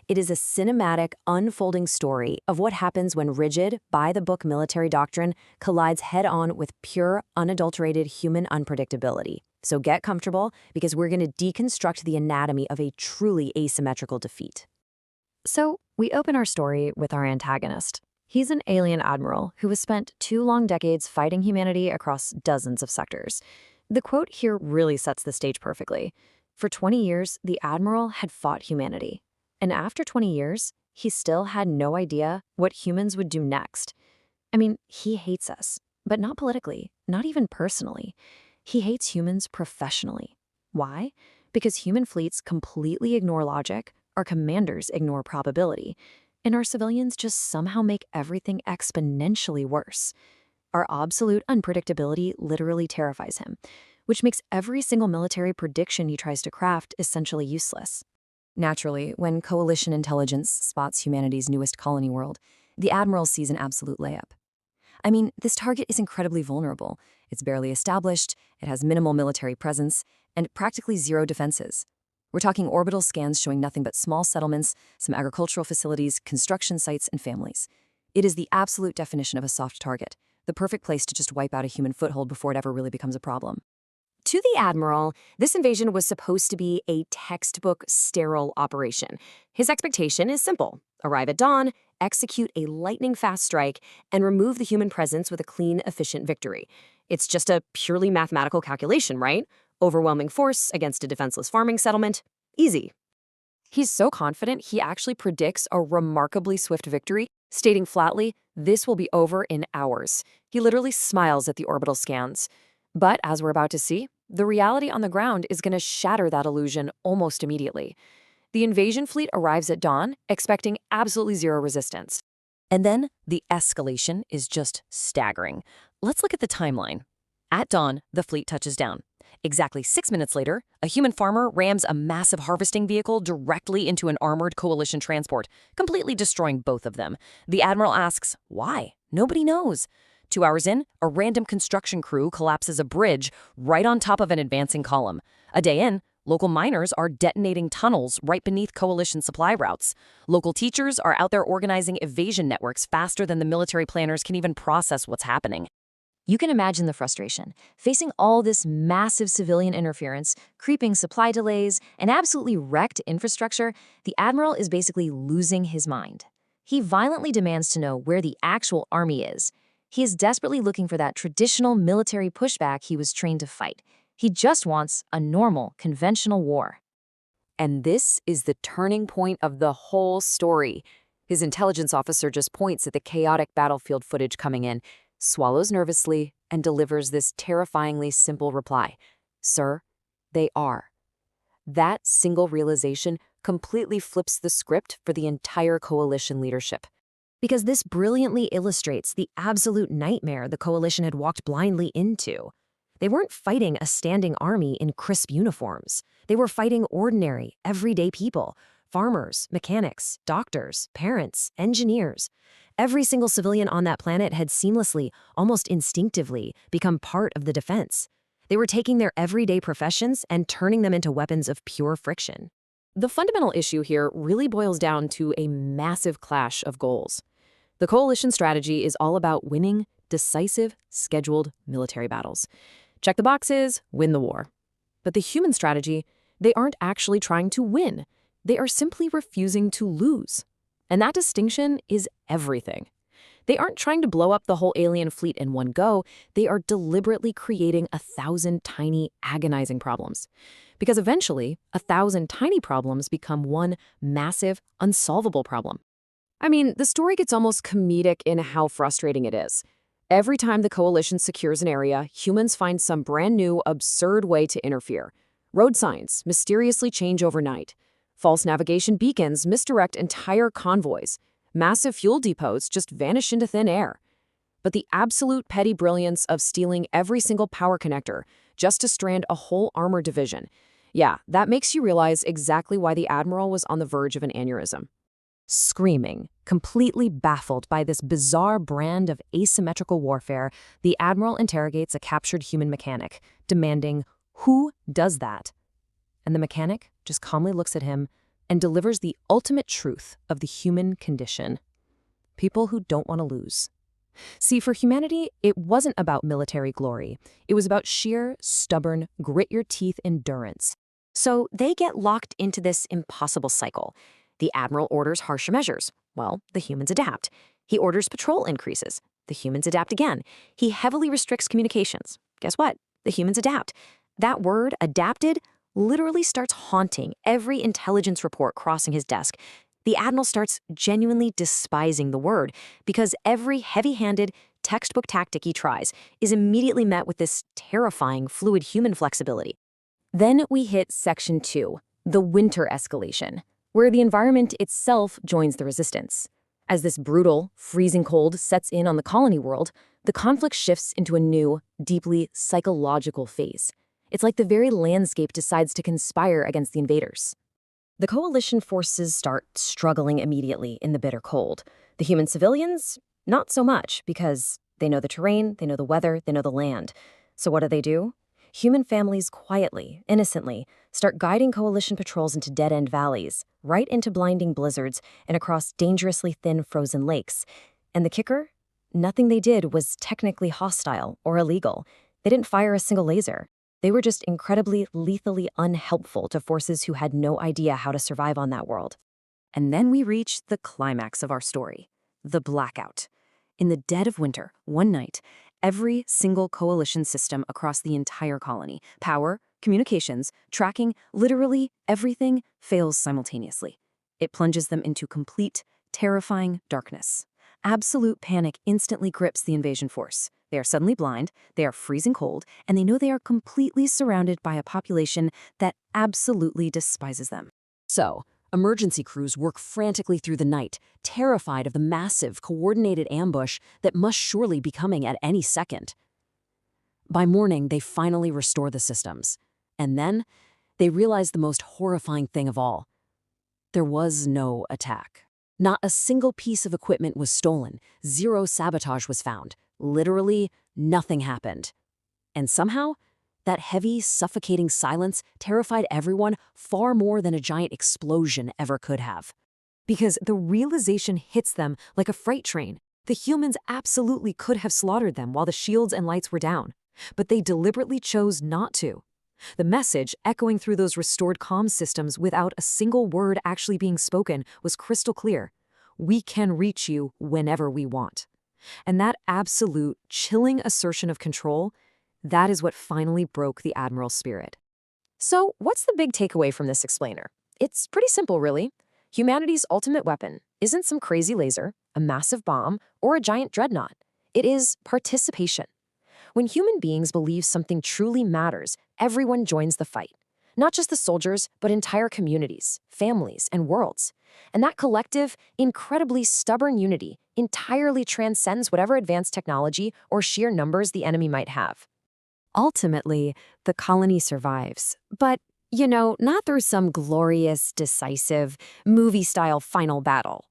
It is a cinematic, unfolding story of what happens when rigid, by-the-book military doctrine collides head-on with pure, unadulterated human unpredictability. So get comfortable, because we're going to deconstruct the anatomy of a truly asymmetrical defeat. So, we open our story with our antagonist. He's an alien admiral who has spent 2 long decades fighting humanity across dozens of sectors. The quote here really sets the stage perfectly. For 20 years, the admiral had fought humanity. And after 20 years, he still had no idea what humans would do next. I mean, he hates us, but not politically, not even personally. He hates humans professionally. Why? Because human fleets completely ignore logic, our commanders ignore probability, and our civilians just somehow make everything exponentially worse. Our absolute unpredictability literally terrifies him, which makes every single military prediction he tries to craft essentially useless. Naturally, when coalition intelligence spots humanity's newest colony world, the admiral sees an absolute layup. I mean, this target is incredibly vulnerable. It's barely established, it has minimal military presence, and practically zero defenses. We're talking orbital scans showing nothing but small settlements, some agricultural facilities, construction sites, and families. It is the absolute definition of a soft target, the perfect place to just wipe out a human foothold before it ever really becomes a problem. To the admiral, this invasion was supposed to be a textbook sterile operation. His expectation is simple: arrive at dawn, execute a lightning-fast strike, and remove the human presence with a clean, efficient victory. It's just a purely mathematical calculation, right? Overwhelming force against a defenseless farming settlement. Easy. He's so confident he actually predicts a remarkably swift victory, stating flatly, "This will be over in hours." He literally smiles at the orbital scans. But as we're about to see, the reality on the ground is going to shatter that illusion almost immediately. The invasion fleet arrives at dawn, expecting absolutely zero resistance. And then the escalation is just staggering. Let's look at the timeline. At dawn, the fleet touches down. Exactly 6 minutes later, a human farmer rams a massive harvesting vehicle directly into an armored coalition transport, completely destroying both of them. The admiral asks, why? Nobody knows. 2 hours in, a random construction crew collapses a bridge right on top of an advancing column. A day in, local miners are detonating tunnels right beneath coalition supply routes. Local teachers are out there organizing evasion networks faster than the military planners can even process what's happening. You can imagine the frustration, facing all this massive civilian interference, creeping supply delays, and absolutely wrecked infrastructure. The admiral is basically losing his mind. He violently demands to know where the actual army is. He is desperately looking for that traditional military pushback he was trained to fight. He just wants a normal, conventional war. And this is the turning point of the whole story. His intelligence officer just points at the chaotic battlefield footage coming in, swallows nervously, and delivers this terrifyingly simple reply: "Sir, they are." That single realization completely flips the script for the entire coalition leadership. Because this brilliantly illustrates the absolute nightmare the coalition had walked blindly into. They weren't fighting a standing army in crisp uniforms. They were fighting ordinary, everyday people: farmers, mechanics, doctors, parents, engineers. Every single civilian on that planet had seamlessly, almost instinctively, become part of the defense. They were taking their everyday professions and turning them into weapons of pure friction. The fundamental issue here really boils down to a massive clash of goals. The coalition strategy is all about winning decisive, scheduled military battles. Check the boxes, win the war. But the human strategy, they aren't actually trying to win. They are simply refusing to lose. And that distinction is everything. They aren't trying to blow up the whole alien fleet in one go. They are deliberately creating 1,000 tiny, agonizing problems. Because eventually, 1,000 tiny problems become one massive, unsolvable problem. I mean, the story gets almost comedic in how frustrating it is. Every time the coalition secures an area, humans find some brand new, absurd way to interfere. Road signs mysteriously change overnight. False navigation beacons misdirect entire convoys. Massive fuel depots just vanish into thin air. But the absolute petty brilliance of stealing every single power connector just to strand a whole armor division, yeah, that makes you realize exactly why the admiral was on the verge of an aneurysm. Screaming, completely baffled by this bizarre brand of asymmetrical warfare, the admiral interrogates a captured human mechanic, demanding, "Who does that?" And the mechanic just calmly looks at him, and delivers the ultimate truth of the human condition. People who don't want to lose. See, for humanity, it wasn't about military glory. It was about sheer, stubborn, grit-your-teeth endurance. So they get locked into this impossible cycle. The admiral orders harsher measures. Well, the humans adapt. He orders patrol increases. The humans adapt again. He heavily restricts communications. Guess what? The humans adapt. That word, adapted, literally starts haunting every intelligence report crossing his desk. The admiral starts genuinely despising the word because every heavy-handed textbook tactic he tries is immediately met with this terrifying fluid human flexibility. Then we hit Section 2, the winter escalation, where the environment itself joins the resistance. As this brutal, freezing cold sets in on the colony world, the conflict shifts into a new, deeply psychological phase. It's like the very landscape decides to conspire against the invaders. The coalition forces start struggling immediately in the bitter cold. The human civilians, not so much, because they know the terrain, they know the weather, they know the land. So what do? Human families quietly, innocently, start guiding coalition patrols into dead-end valleys, right into blinding blizzards, and across dangerously thin frozen lakes. And the kicker? Nothing they did was technically hostile or illegal. They didn't fire a single laser. They were just incredibly, lethally unhelpful to forces who had no idea how to survive on that world. And then we reach the climax of our story, the blackout. In the dead of winter, one night, every single coalition system across the entire colony, power, communications, tracking, literally everything fails simultaneously. It plunges them into complete, terrifying darkness. Absolute panic instantly grips the invasion force. They are suddenly blind, they are freezing cold, and they know they are completely surrounded by a population that absolutely despises them. So, emergency crews work frantically through the night, terrified of the massive, coordinated ambush that must surely be coming at any second. By morning, they finally restore the systems. And then, they realize the most horrifying thing of all. There was no attack. Not a single piece of equipment was stolen. Zero sabotage was found. Literally, nothing happened. And somehow, that heavy, suffocating silence terrified everyone far more than a giant explosion ever could have. Because the realization hits them like a freight train. The humans absolutely could have slaughtered them while the shields and lights were down, but they deliberately chose not to. The message, echoing through those restored comm systems without a single word actually being spoken, was crystal clear. We can reach you whenever we want. And that absolute, chilling assertion of control, that is what finally broke the Admiral's spirit. So, what's the big takeaway from this explainer? It's pretty simple, really. Humanity's ultimate weapon isn't some crazy laser, a massive bomb, or a giant dreadnought. It is participation. When human beings believe something truly matters, everyone joins the fight. Not just the soldiers, but entire communities, families, and worlds. And that collective, incredibly stubborn unity entirely transcends whatever advanced technology or sheer numbers the enemy might have. Ultimately, the colony survives. But, not through some glorious, decisive, movie-style final battle.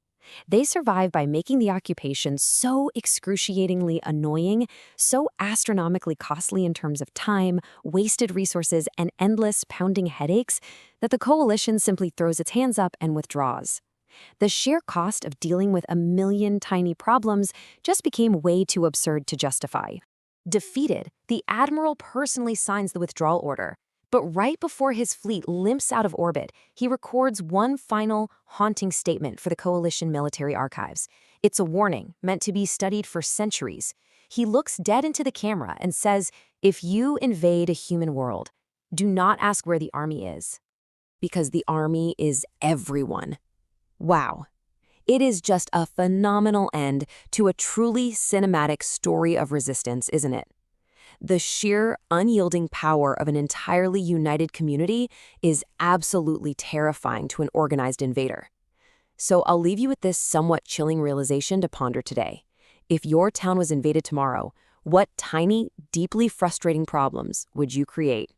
They survive by making the occupation so excruciatingly annoying, so astronomically costly in terms of time, wasted resources, and endless pounding headaches that the coalition simply throws its hands up and withdraws. The sheer cost of dealing with a million tiny problems just became way too absurd to justify. Defeated, the admiral personally signs the withdrawal order. But right before his fleet limps out of orbit, he records one final, haunting statement for the coalition military archives. It's a warning, meant to be studied for centuries. He looks dead into the camera and says, "If you invade a human world, do not ask where the army is. Because the army is everyone." Wow. It is just a phenomenal end to a truly cinematic story of resistance, isn't it? The sheer, unyielding power of an entirely united community is absolutely terrifying to an organized invader. So I'll leave you with this somewhat chilling realization to ponder today. If your town was invaded tomorrow, what tiny, deeply frustrating problems would you create?